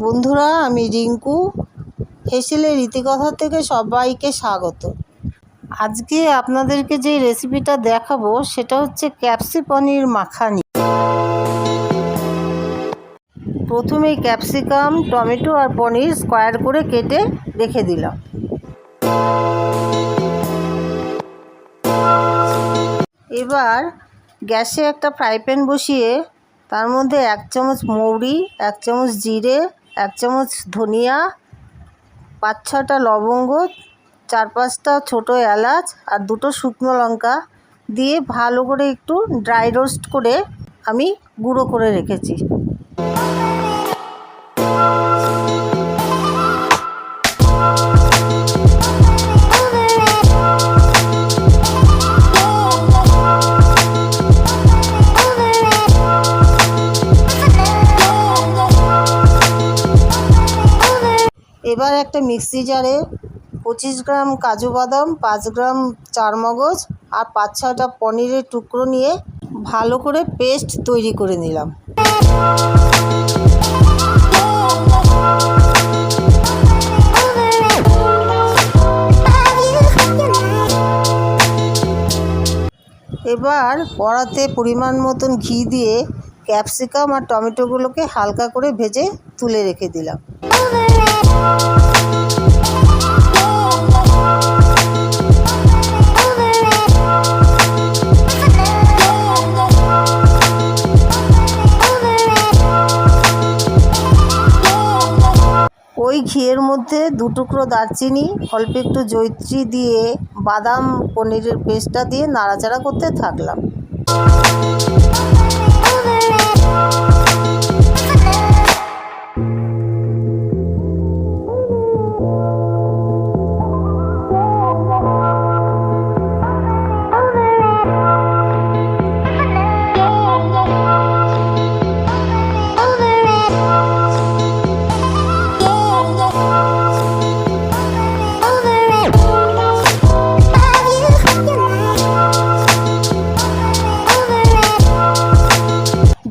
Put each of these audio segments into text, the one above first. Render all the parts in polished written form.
বন্ধুরা, আমি রিঙ্কু হেসেলের রীতিকথা থেকে সবাইকে স্বাগত। আজকে আপনাদেরকে যে রেসিপিটা দেখাবো সেটা হচ্ছে ক্যাপসি পনির মাখানি। প্রথমেই ক্যাপসিকাম, টমেটো আর পনির স্কোয়ার করে কেটে রেখে দিলাম। এবার গ্যাসে একটা ফ্রাই প্যান বসিয়ে তার মধ্যে 1 চামচ মৌরি, 1 চামচ জিরে, 1 চামচ ধনিয়া, 5-6টা লবঙ্গ, 4-5টা ছোটো এলাচ আর 2টো শুকনো লঙ্কা দিয়ে ভালো করে একটু ড্রাই রোস্ট করে আমি গুঁড়ো করে রেখেছি। এবার একটা মিক্সি জারে 25 গ্রাম কাজু বাদাম, 5 গ্রাম চারমগজ আর 5-6টা পনিরের টুকরো নিয়ে ভালো করে পেস্ট তৈরি করে নিলাম। এবার কড়াতে পরিমাণ মতন ঘি দিয়ে ক্যাপসিকাম আর টমেটোগুলোকে হালকা করে ভেজে তুলে রেখে দিলাম। ওই ঘিয়ের মধ্যে 2 টুকরো দারচিনি, অল্প একটু জয়িত্রী দিয়ে বাদাম পনিরের পেস্টটা দিয়ে নাড়াচাড়া করতে থাকলাম।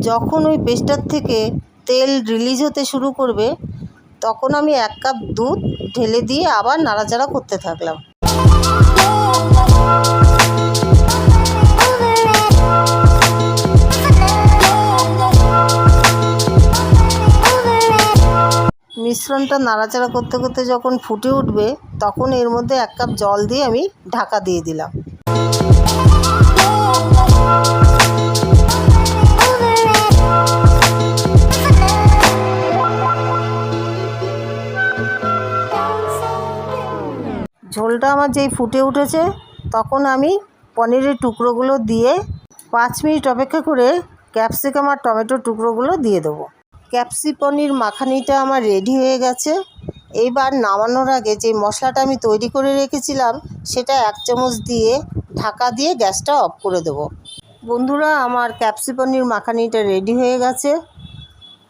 যখন ওই পেস্টটার থেকে তেল রিলিজ হতে শুরু করবে তখন আমি 1 কাপ দুধ ঢেলে দিয়ে আবার নাড়াচাড়া করতে থাকলাম। মিশ্রণটা নাড়াচাড়া করতে করতে যখন ফুটে উঠবে তখন এর মধ্যে 1 কাপ জল দিয়ে আমি ঢাকা দিয়ে দিলাম। ঝোলটা আমার যেই ফুটে উঠেছে তখন আমি পনিরের টুকরোগুলো দিয়ে 5 মিনিট অপেক্ষা করে ক্যাপসিকাম আর টমেটোর টুকরোগুলো দিয়ে দেবো। ক্যাপসি পনির মাখানিটা আমার রেডি হয়ে গেছে। এইবার নামানোর আগে যে মশলাটা আমি তৈরি করে রেখেছিলাম সেটা 1 চামচ দিয়ে ঢাকা দিয়ে গ্যাসটা অফ করে দেবো। বন্ধুরা, আমার ক্যাপসি পনির মাখানিটা রেডি হয়ে গেছে।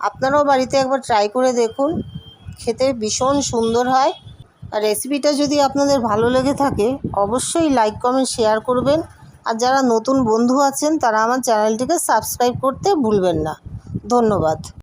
আপনারাও বাড়িতে একবার ট্রাই করে দেখুন, খেতে ভীষণ সুন্দর হয়। আর রেসিপিটা যদি আপনাদের ভালো লেগে থাকে অবশ্যই লাইক, কমেন্ট, শেয়ার করবেন। আর যারা নতুন বন্ধু আছেন তারা আমার চ্যানেলটিকে সাবস্ক্রাইব করতে ভুলবেন না। ধন্যবাদ।